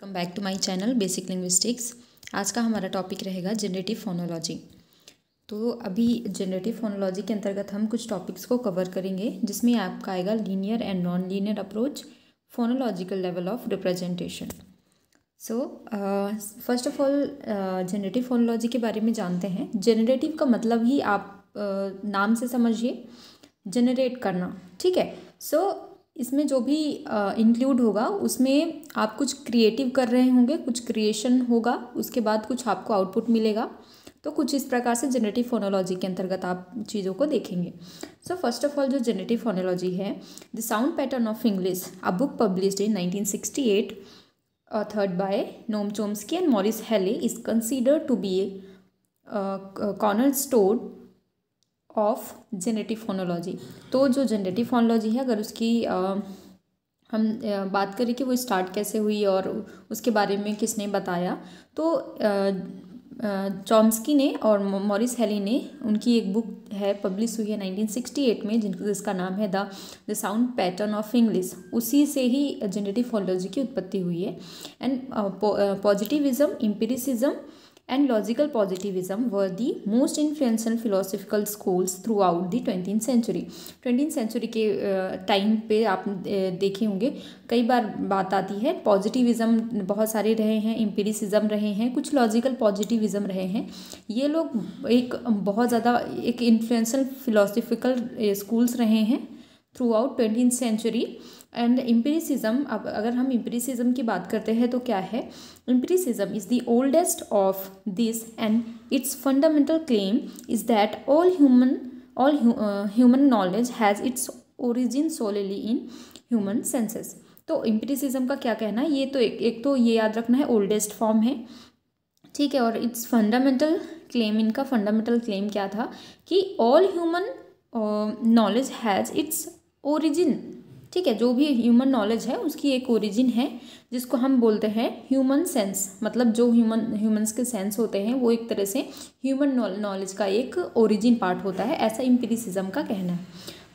Welcome back to my channel basic linguistics. आज का हमारा टॉपिक रहेगा जनरेटिव फोनोलॉजी। तो अभी जनरेटिव फोनोलॉजी के अंतर्गत हम कुछ टॉपिक्स को कवर करेंगे, जिसमें आपका आएगा linear and non linear approach, phonological level of representation. So first of all generative phonology के बारे में जानते हैं। जनरेटिव का मतलब ही आप नाम से समझिए, जनरेट करना, ठीक है। सो इसमें जो भी इंक्लूड होगा उसमें आप कुछ क्रिएटिव कर रहे होंगे, कुछ क्रिएशन होगा, उसके बाद कुछ आपको आउटपुट मिलेगा। तो कुछ इस प्रकार से जनरेटिव फोनोलॉजी के अंतर्गत आप चीज़ों को देखेंगे। सो फर्स्ट ऑफ ऑल जो जनरेटिव फोनोलॉजी है, the sound pattern of English, a book published in 1968 authored by Noam Chomsky and Maurice Haley, is considered to be a cornerstone of generative phonology. तो जो generative phonology है, अगर उसकी हम बात करें कि वो स्टार्ट कैसे हुई और उसके बारे में किसने बताया, तो चॉम्स्की ने और मॉरिस हेली ने, उनकी एक बुक है पब्लिश हुई है 1968 में, जिसका नाम है the sound pattern of English. उसी से ही जनरेटिव फोनोलॉजी की उत्पत्ति हुई है। And positivism, empiricism and logical positivism were the most influential philosophical schools throughout the 20th century। 20th century के टाइम पे आप देखे होंगे कई बार बात आती है, पॉजिटिविज्म बहुत सारे रहे हैं, एम्पिरिसिज्म रहे हैं, कुछ लॉजिकल पॉजिटिविज्म रहे हैं। ये लोग एक बहुत ज़्यादा एक इन्फ्लुएंशियल फिलोसफिकल स्कूल्स रहे हैं throughout 20th century. And empiricism, अब अगर हम एम्पिरिसिज्म की बात करते हैं तो क्या है, empiricism is the oldest of this and its fundamental claim is that all human knowledge has its origin सोलिली in human senses. तो एम्पिरिसिज्म का क्या कहना है, ये तो एक तो ये याद रखना है, ओल्डेस्ट फॉर्म है, ठीक है। और इट्स फंडामेंटल क्लेम, इनका फंडामेंटल क्लेम क्या था कि all human knowledge has its origin, ठीक है। जो भी ह्यूमन नॉलेज है उसकी एक ओरिजिन है, जिसको हम बोलते हैं ह्यूमन सेंस। मतलब जो ह्यूमंस के सेंस होते हैं वो एक तरह से ह्यूमन नॉलेज का एक ओरिजिन पार्ट होता है, ऐसा एम्पिरिसिज्म का कहना है।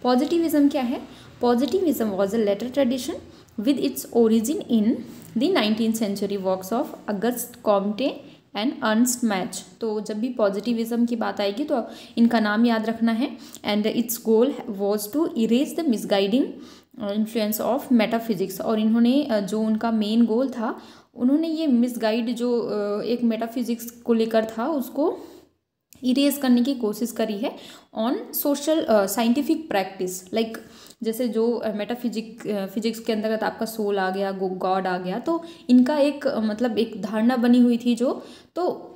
पॉजिटिविज्म क्या है, positivism was a later tradition with its origin in the 19th century works of Auguste Comte and Ernst Mach. तो जब भी पॉजिटिविज्म की बात आएगी तो इनका नाम याद रखना है। And its goal was to erase the misguiding influence of metaphysics. और इन्होंने जो उनका मेन गोल था, उन्होंने ये मिसगाइड जो एक मेटाफिजिक्स को लेकर था उसको इरेज करने की कोशिश करी है on social scientific practice. Like जैसे जो फिजिक्स के अंतर्गत आपका सोल आ गया, गॉड आ गया, तो इनका एक मतलब एक धारणा बनी हुई थी जो, तो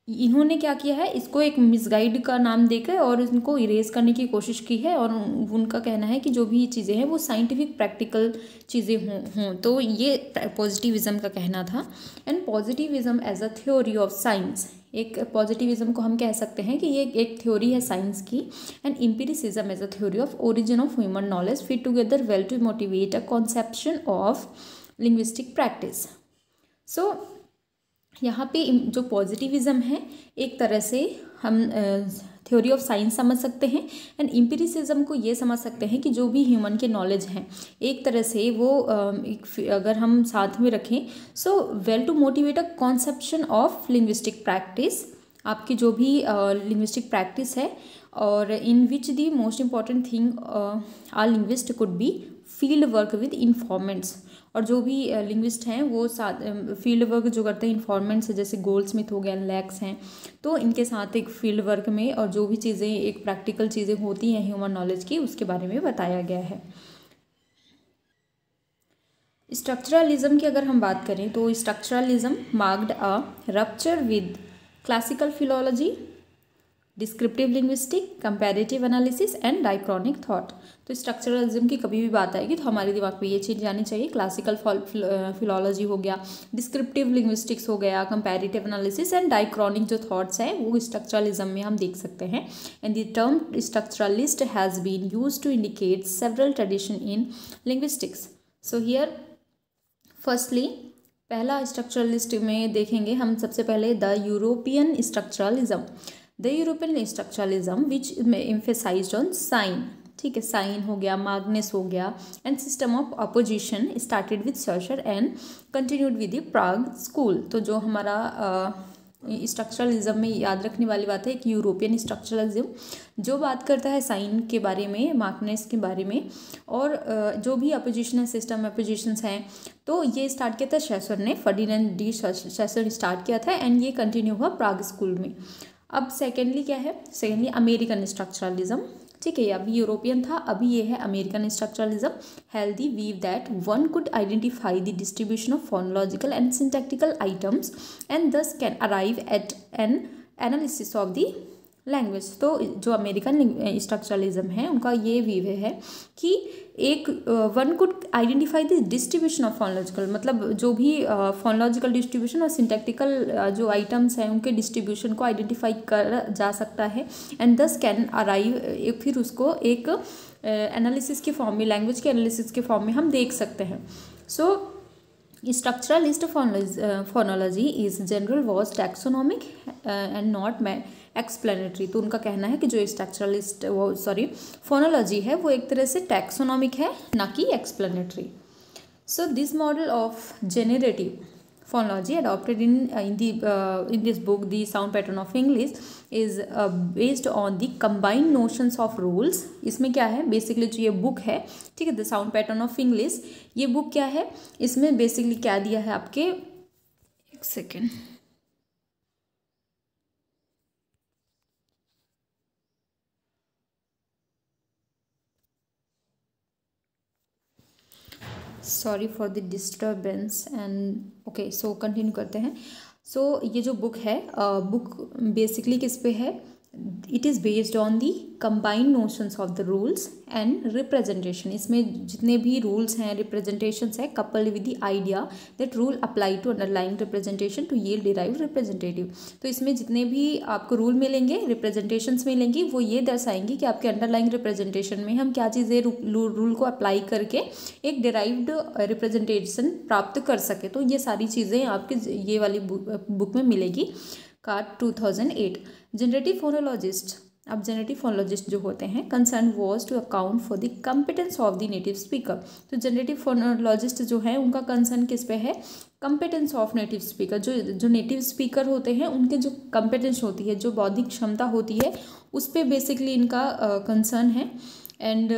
इन्होंने क्या किया है, इसको एक मिसगाइड का नाम देकर और इनको इरेज करने की कोशिश की है। और उनका कहना है कि जो भी चीज़ें हैं वो साइंटिफिक प्रैक्टिकल चीज़ें हों। तो ये पॉजिटिविज्म का कहना था। And positivism as a theory of science, एक पॉजिटिविज्म को हम कह सकते हैं कि ये एक थ्योरी है साइंस की। And empiricism as a theory of origin of human knowledge fit together well to motivate a conception of linguistic practice. So यहाँ पे जो पॉजिटिविज्म है, एक तरह से हम थ्योरी ऑफ साइंस समझ सकते हैं। एंड एम्पिरिसिज्म को ये समझ सकते हैं कि जो भी ह्यूमन के नॉलेज हैं, एक तरह से वो अगर हम साथ में रखें, so well to motivate a conception of linguistic practice, आपकी जो भी लिंग्विस्टिक प्रैक्टिस है, और in which the most important thing are linguist could be field work with informants. और जो भी लिंग्विस्ट हैं वो साथ फील्ड वर्क जो करते हैं इन्फॉर्मेंट्स, जैसे गोल्डस्मिथ हो गया, लैक्स हैं, तो इनके साथ एक फील्ड वर्क में और जो भी चीज़ें एक प्रैक्टिकल चीज़ें होती हैं ह्यूमन नॉलेज की, उसके बारे में बताया गया है। स्ट्रक्चरलिज्म की अगर हम बात करें तो structuralism marked a rupture with classical philology, descriptive linguistic, comparative analysis and diachronic thought. तो स्ट्रक्चरलिज्म की कभी भी बात आएगी तो हमारे दिमाग में ये चीज़ जानी चाहिए, क्लासिकल फिलोलॉजी हो गया, डिस्क्रिप्टिव लिंग्विस्टिक्स हो गया, कंपैरेटिव एनालिसिस एंड डायक्रॉनिक जो थॉट्स हैं वो स्ट्रक्चरलिज्म में हम देख सकते हैं। And the term structuralist has been used to indicate several tradition in linguistics. So here firstly पहला स्ट्रक्चरलिस्ट में देखेंगे हम सबसे पहले the European structuralism. The European structuralism which emphasized on sign, ठीक है, साइन हो गया, माग्नस हो गया, and system of opposition started with searcher and continued with the Prague school. तो जो हमारा स्ट्रक्चरलिज्म में याद रखने वाली बात है, एक यूरोपियन स्ट्रक्चरलिज्म जो बात करता है साइन के बारे में, मार्कनेस के बारे में, और जो भी अपोजिशन है, सिस्टम अपोजिशंस हैं, तो ये स्टार्ट किया था शेसर ने, फर्डिनेंड डी शेसर स्टार्ट किया था, एंड ये कंटिन्यू हुआ प्राग स्कूल में। अब सेकेंडली क्या है, सेकेंडली अमेरिकन स्ट्रक्चरलिज्म, ठीक है, अभी यूरोपियन था, अभी ये है American structuralism. Held the view that one could identify the distribution of phonological and syntactical items and thus can arrive at an analysis of the language. तो जो अमेरिकन स्ट्रक्चरलिज्म है उनका ये वीव है कि एक one could identify the distribution of phonological, मतलब जो भी फोनोलॉजिकल डिस्ट्रीब्यूशन और सिंटैक्टिकल जो आइटम्स हैं उनके डिस्ट्रीब्यूशन को आइडेंटिफाई कर जा सकता है, एंड दस कैन अराइव, फिर उसको एक एनालिसिस के फॉर्म में, लैंग्वेज के एनालिसिस के फॉर्म में हम देख सकते हैं। So structuralist phonology is general was taxonomic and not explanatory. तो उनका कहना है कि जो स्ट्रक्चरलिस्ट फोनोलॉजी है वो एक तरह से टैक्सोनॉमिक है, ना कि explanatory. So this model of generative phonology adopted in this book, the sound pattern of English, is based on the combined notions of rules। इसमें क्या है, बेसिकली जो ये बुक है, ठीक है, the sound pattern of English, ये book क्या है, इसमें बेसिकली क्या दिया है आपके, एक second, sorry for the disturbance and okay, so continue करते हैं। सो ये जो बुक है, बुक बेसिकली किस पे है, it is based on the combined notions of the rules and representation. इसमें जितने भी रूल्स हैं, रिप्रेजेंटेशंस है, coupled with the idea that rule apply to underlying representation to yield derived representative. तो इसमें जितने भी आपको रूल मिलेंगे, रिप्रेजेंटेशंस मिलेंगी, वो ये दर्शाएंगी कि आपके अंडरलाइंग रिप्रेजेंटेशन में हम क्या चीज़ें रूल को अप्लाई करके एक डिराइव्ड रिप्रेजेंटेशन प्राप्त कर सके। तो ये सारी चीज़ें आपके ये वाली बुक में मिलेगी। कार्ड 2008। जनरेटिव फोनोलॉजिस्ट, अब जनरेटिव फोनोलॉजिस्ट जो होते हैं, concern was to account for the competence of the native speaker. तो जनरेटिव फोनोलॉजिस्ट जो है उनका कंसर्न किस पे है, कम्पिटेंस ऑफ नेटिव स्पीकर। जो नेटिव स्पीकर होते हैं उनके जो कम्पिटेंस होती है, जो बौद्धिक क्षमता होती है, उस पर बेसिकली इनका कंसर्न है। एंड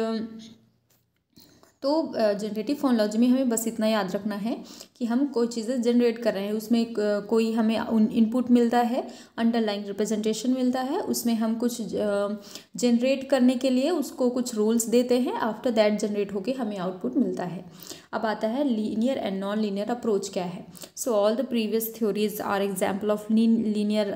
तो जनरेटिव फोनोलॉजी में हमें बस इतना याद रखना है कि हम कोई चीज़ें जनरेट कर रहे हैं, उसमें कोई हमें इनपुट मिलता है, अंडरलाइंग रिप्रेजेंटेशन मिलता है, उसमें हम कुछ जनरेट करने के लिए उसको कुछ रूल्स देते हैं, आफ्टर दैट जनरेट होके हमें आउटपुट मिलता है। अब आता है linear and non linear approach क्या है। So all the previous theories are example of linear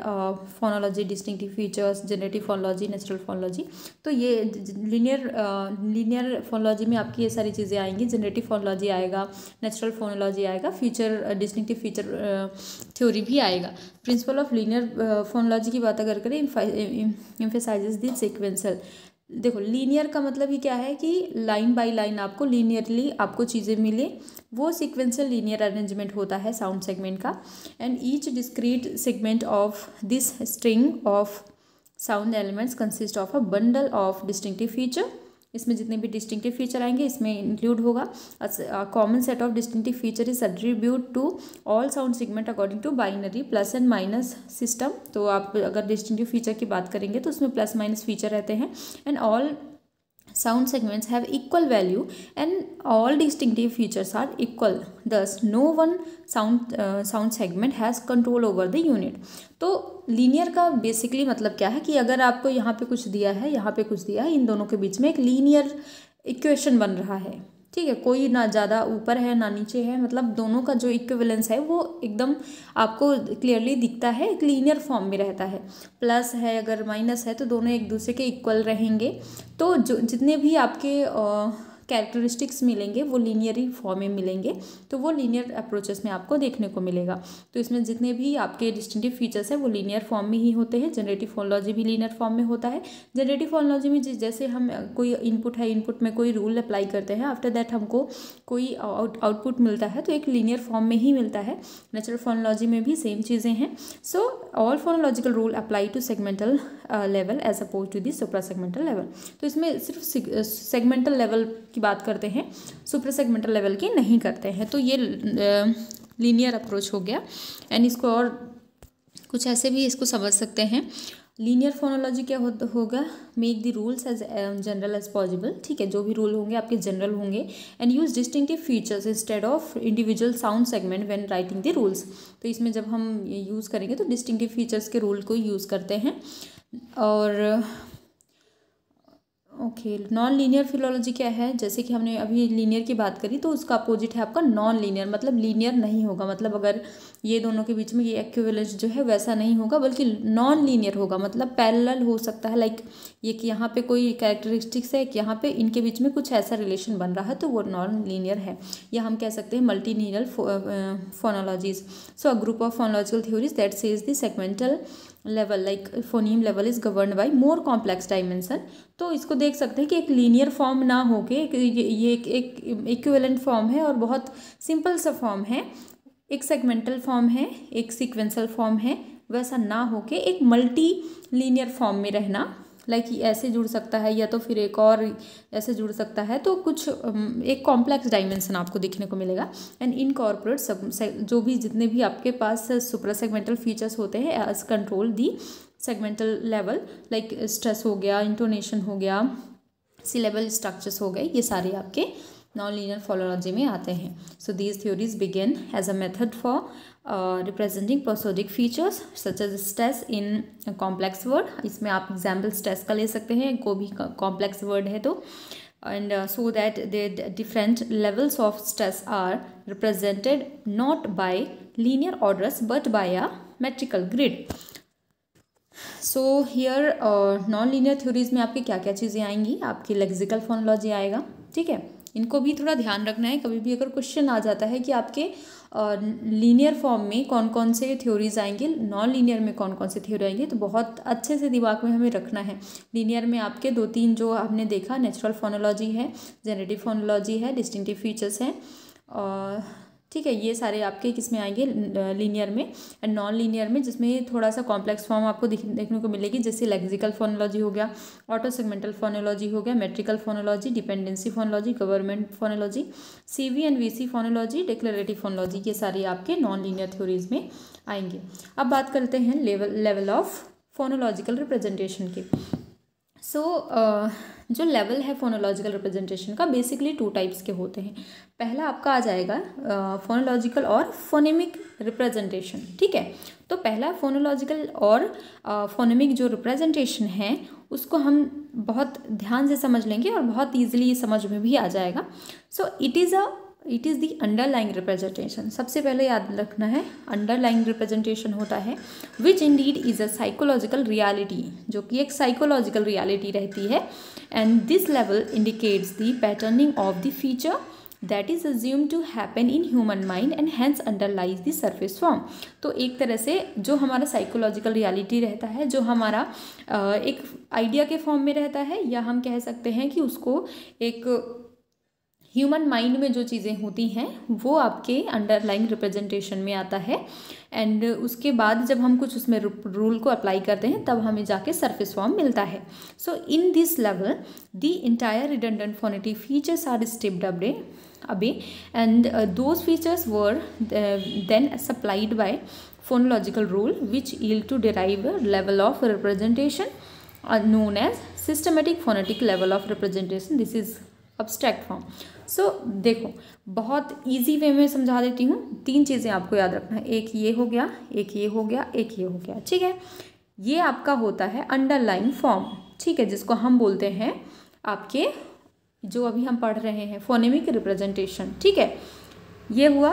phonology, distinctive features, generative phonology, natural phonology. तो ये लीनियर फोनोलॉजी में आपकी ये सारी चीज़ें आएंगी, जनरेटिव फोनोलॉजी आएगा, नेचुरल फोनोलॉजी आएगा, फीचर डिस्टिंक्टिव फीचर थ्योरी भी आएगा। प्रिंसिपल ऑफ लीनियर फोनोलॉजी की बात अगर करें, एम्फेसाइजेस द सीक्वेंशियल। देखो लीनियर का मतलब ही क्या है कि लाइन बाय लाइन आपको लीनियरली आपको चीज़ें मिले, वो सीक्वेंशियल लीनियर अरेंजमेंट होता है साउंड सेगमेंट का। And each discrete segment of this string of sound elements consist of a bundle of distinctive feature. इसमें जितने भी डिस्टिंक्टिव फीचर आएंगे इसमें इंक्लूड होगा। Common set of distinctive feature is attribute to all sound segment according to binary plus and minus system. तो आप अगर distinctive feature की बात करेंगे तो उसमें प्लस माइनस फीचर रहते हैं। And all sound segments have equal value and all distinctive features are equal, thus no one sound segment has control over the unit। तो लीनियर का बेसिकली मतलब क्या है कि अगर आपको यहाँ पे कुछ दिया है, यहाँ पे कुछ दिया है, इन दोनों के बीच में एक लीनियर इक्वेशन बन रहा है, ठीक है, कोई ना ज़्यादा ऊपर है ना नीचे है, मतलब दोनों का जो इक्विवेलेंस है वो एकदम आपको क्लियरली दिखता है, एक लीनियर फॉर्म में रहता है। प्लस है अगर माइनस है तो दोनों एक दूसरे के इक्वल रहेंगे। तो जो जितने भी आपके कैरेक्टरिस्टिक्स मिलेंगे वो लीनियरी फॉर्म में मिलेंगे, तो वो लीनियर अप्रोचेस में आपको देखने को मिलेगा। तो इसमें जितने भी आपके डिस्टिंक्टिव फीचर्स हैं वो लीनियर फॉर्म में ही होते हैं। जनरेटिव फोनोलॉजी भी लीनियर फॉर्म में होता है। जनरेटिव फोनोलॉजी में जैसे हम कोई इनपुट है, इनपुट में कोई रूल अप्लाई करते हैं, आफ्टर दैट हमको कोई आउटपुट मिलता है तो एक लीनियर फॉर्म में ही मिलता है। नेचुरल फोनोलॉजी में भी सेम चीज़ें हैं। So all phonological rule apply to segmental level as oppose to the suprasegmental level. तो इसमें सिर्फ सेगमेंटल लेवल की बात करते हैं, सुपर सेगमेंटल लेवल की नहीं करते हैं। तो ये लीनियर अप्रोच हो गया। एंड इसको और कुछ ऐसे भी इसको समझ सकते हैं। लीनियर फोनोलॉजी क्या होगा, make the rules as general as possible. ठीक है, जो भी रूल होंगे आपके जनरल होंगे। And use distinctive features instead of individual sound segment when writing the rules. तो इसमें जब हम यूज़ करेंगे तो डिस्टिंक्टिव फीचर्स के रूल को यूज़ करते हैं। और ओके, नॉन लीनियर फिलोलॉजी क्या है, जैसे कि हमने अभी लीनियर की बात करी तो उसका अपोजिट है आपका नॉन लीनियर, मतलब लीनियर नहीं होगा। मतलब अगर ये दोनों के बीच में ये इक्विवेलेंस जो है वैसा नहीं होगा, बल्कि नॉन लीनियर होगा। मतलब पैरेलल हो सकता है, लाइक ये कि यहाँ पे कोई कैरेक्टरिस्टिक्स है कि यहाँ पे इनके बीच में कुछ ऐसा रिलेशन बन रहा है तो वो नॉन लीनियर है, या हम कह सकते हैं multilinear phonologies. So a group of phonological theories that says the segmental level like phoneme level is governed by more complex dimension. तो इसको देख सकते हैं कि एक लीनियर फॉर्म ना होके ये एक इक्विवेलेंट फॉर्म है और बहुत सिंपल सा फॉर्म है। एक सेगमेंटल फॉर्म है, एक सीक्वेंसल फॉर्म है, वैसा ना होके एक मल्टी लीनियर फॉर्म में रहना। लाइक ऐसे जुड़ सकता है या तो फिर एक और ऐसे जुड़ सकता है, तो कुछ एक कॉम्प्लेक्स डायमेंशन आपको देखने को मिलेगा। एंड इनकॉर्पोरेट जो भी जितने भी आपके पास सुप्रा सेगमेंटल फीचर्स होते हैं as control the segmental level, like stress हो गया, इंटोनेशन हो गया, सिलेबल स्ट्रक्चर्स हो गए, ये सारे आपके नॉन लीनियर फोनोलॉजी में आते हैं। So these theories begin as a method for representing prosodic features such as stress in complex word. इसमें आप एग्जाम्पल स्ट्रेस का ले सकते हैं, को भी कॉम्प्लेक्स वर्ड है तो। and so that the different levels of stress are represented not by linear orders but by a metrical grid. So here non-linear theories में आपके क्या क्या चीज़ें आएंगी, आपकी लेक्सिकल फोनोलॉजी आएगा। ठीक है, इनको भी थोड़ा ध्यान रखना है। कभी भी अगर क्वेश्चन आ जाता है कि आपके लीनियर फॉर्म में कौन कौन से थ्योरीज आएंगे, नॉन लीनियर में कौन कौन से थ्योरी आएंगे, तो बहुत अच्छे से दिमाग में हमें रखना है। लीनियर में आपके 2-3 जो हमने देखा, नेचुरल फोनोलॉजी है, जनरेटिव फोनोलॉजी है, डिस्टिंक्टिव फीचर्स हैं, और ठीक है, ये सारे आपके किस में आएंगे, लीनियर में। एंड नॉन लीनियर में जिसमें थोड़ा सा कॉम्प्लेक्स फॉर्म आपको देखने को मिलेगी, जैसे लेक्सिकल फोनोलॉजी हो गया, ऑटो सेगमेंटल फोनोलॉजी हो गया, metrical phonology, dependency phonology, government phonology, CV and VC phonology, declarative phonology, ये सारे आपके नॉन लीनियर थ्योरीज में आएंगे। अब बात करते हैं लेवल ऑफ फोनोलॉजिकल रिप्रेजेंटेशन की। सो जो लेवल है फोनोलॉजिकल रिप्रेजेंटेशन का, बेसिकली 2 टाइप्स के होते हैं। पहला आपका आ जाएगा फोनोलॉजिकल और फोनेमिक रिप्रेजेंटेशन। ठीक है, तो पहला फोनोलॉजिकल और फोनेमिक जो रिप्रेजेंटेशन है उसको हम बहुत ध्यान से समझ लेंगे और बहुत ईजिली समझ में भी आ जाएगा। So it is the underlying representation. सबसे पहले याद रखना है, अंडरलाइंग रिप्रेजेंटेशन होता है which indeed is a psychological reality, जो कि एक साइकोलॉजिकल रियलिटी रहती है। And this level indicates the patterning of the feature that is assume to happen in human mind and hence underlies the surface form. तो एक तरह से जो हमारा साइकोलॉजिकल रियलिटी रहता है, जो हमारा एक आइडिया के फॉर्म में रहता है, या हम कह सकते हैं कि उसको एक ह्यूमन माइंड में जो चीज़ें होती हैं वो आपके अंडरलाइंग रिप्रेजेंटेशन में आता है। एंड उसके बाद जब हम कुछ उसमें रूल को अप्लाई करते हैं तब हमें जाके सरफेस फॉर्म मिलता है। So in this level the entire redundant phonetic features are stepped away and those features were then supplied by phonological rule which yield to derive a level of representation known as systematic phonetic level of representation. This is abstract form. So देखो, बहुत easy way में समझा देती हूँ। 3 चीज़ें आपको याद रखना है, एक ये हो गया, एक ये हो गया, एक ये हो गया। ठीक है, ये आपका होता है अंडरलाइन फॉर्म। ठीक है, जिसको हम बोलते हैं आपके जो अभी हम पढ़ रहे हैं फोनेमिक रिप्रेजेंटेशन। ठीक है, ये हुआ।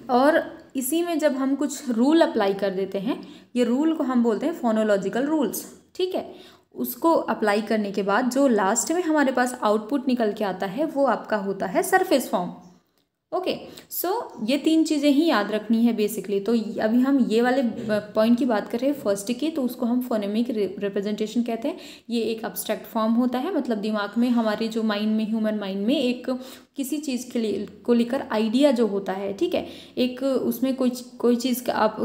और इसी में जब हम कुछ रूल अप्लाई कर देते हैं, ये रूल को हम बोलते हैं फोनोलॉजिकल रूल्स। ठीक है, उसको अप्लाई करने के बाद जो लास्ट में हमारे पास आउटपुट निकल के आता है वो आपका होता है सरफेस फॉर्म। ओके, सो ये 3 चीज़ें ही याद रखनी है बेसिकली। तो अभी हम ये वाले पॉइंट की बात कर रहे हैं फर्स्ट की, तो उसको हम फोनेमिक रिप्रेजेंटेशन कहते हैं। ये एक अब्स्ट्रैक्ट फॉर्म होता है, मतलब दिमाग में हमारे जो माइंड में, ह्यूमन माइंड में एक किसी चीज़ के लिए को लेकर आइडिया जो होता है, ठीक है, एक उसमें कोई चीज़ का आप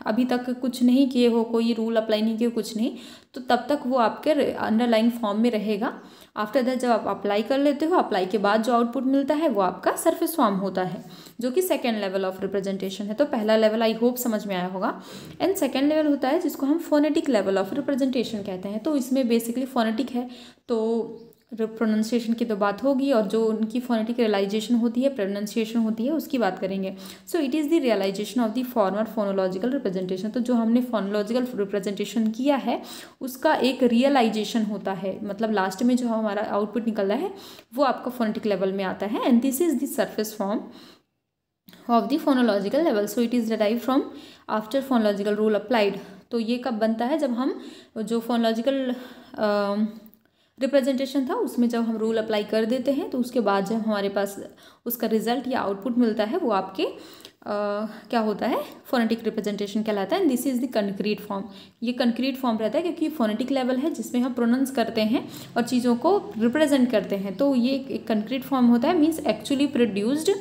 अभी तक कुछ नहीं किए हो, कोई रूल अप्लाई नहीं किए हो, कुछ नहीं, तो तब तक वो आपके अंडरलाइंग फॉर्म में रहेगा। आफ्टर दैट जब आप अप्लाई कर लेते हो, अप्लाई के बाद जो आउटपुट मिलता है वो आपका सरफेस फॉर्म होता है, जो कि सेकेंड लेवल ऑफ रिप्रेजेंटेशन है। तो पहला लेवल आई होप समझ में आया होगा। एंड सेकेंड लेवल होता है जिसको हम फोनेटिक लेवल ऑफ रिप्रेजेंटेशन कहते हैं। तो इसमें बेसिकली फोनेटिक है, तो प्रोनाउंसिएशन की तो बात होगी, और जो उनकी फोनेटिक रियलाइजेशन होती है, प्रोनाउंसिएशन होती है, उसकी बात करेंगे। So it is the realization of the former phonological representation. तो जो हमने फोनोलॉजिकल रिप्रेजेंटेशन किया है उसका एक रियलाइजेशन होता है, मतलब लास्ट में जो हमारा आउटपुट निकल रहा है वो आपका फोनेटिक लेवल में आता है। And this is the surface form of the phonological level. So it is derived from after phonological rule applied. तो ये कब बनता है, जब हम जो फोनोलॉजिकल रिप्रेजेंटेशन था उसमें जब हम रूल अप्लाई कर देते हैं, तो उसके बाद जब हमारे पास उसका रिजल्ट या आउटपुट मिलता है वो आपके क्या होता है, फोनेटिक रिप्रेजेंटेशन कहलाता है। And this is the concrete form. ये कंक्रीट फॉर्म रहता है क्योंकि फोनेटिक लेवल है जिसमें हम प्रोनाउंस करते हैं और चीज़ों को रिप्रेजेंट करते हैं। तो ये एक कंक्रीट फॉर्म होता है, means actually produced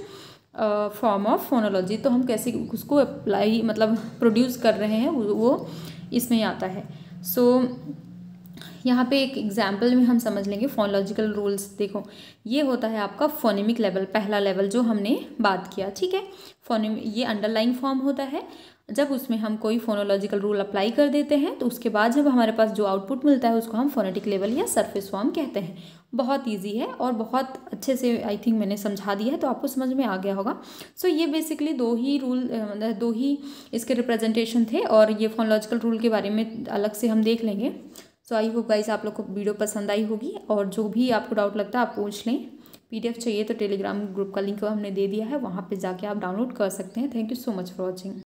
form of phonology. तो हम कैसे उसको अप्लाई, मतलब प्रोड्यूस कर रहे हैं, वो इसमें आता है। सो यहाँ पे एक एग्जाम्पल में हम समझ लेंगे फोनोलॉजिकल रूल्स। देखो, ये होता है आपका फोनेमिक लेवल, पहला लेवल जो हमने बात किया, ठीक है। ये अंडरलाइंग फॉर्म होता है। जब उसमें हम कोई फोनोलॉजिकल रूल अप्लाई कर देते हैं तो उसके बाद जब हमारे पास जो आउटपुट मिलता है उसको हम फोनेटिक लेवल या सरफेस फॉर्म कहते हैं। बहुत ईजी है और बहुत अच्छे से आई थिंक मैंने समझा दिया है, तो आपको समझ में आ गया होगा। सो ये बेसिकली दो ही इसके रिप्रेजेंटेशन थे, और ये फोनोलॉजिकल रूल के बारे में अलग से हम देख लेंगे। सो आई होप गाइस आप लोग को वीडियो पसंद आई होगी, और जो भी आपको डाउट लगता है आप पूछ लें। PDF चाहिए तो टेलीग्राम ग्रुप का लिंक हमने दे दिया है, वहाँ पे जाके आप डाउनलोड कर सकते हैं। Thank you so much for watching.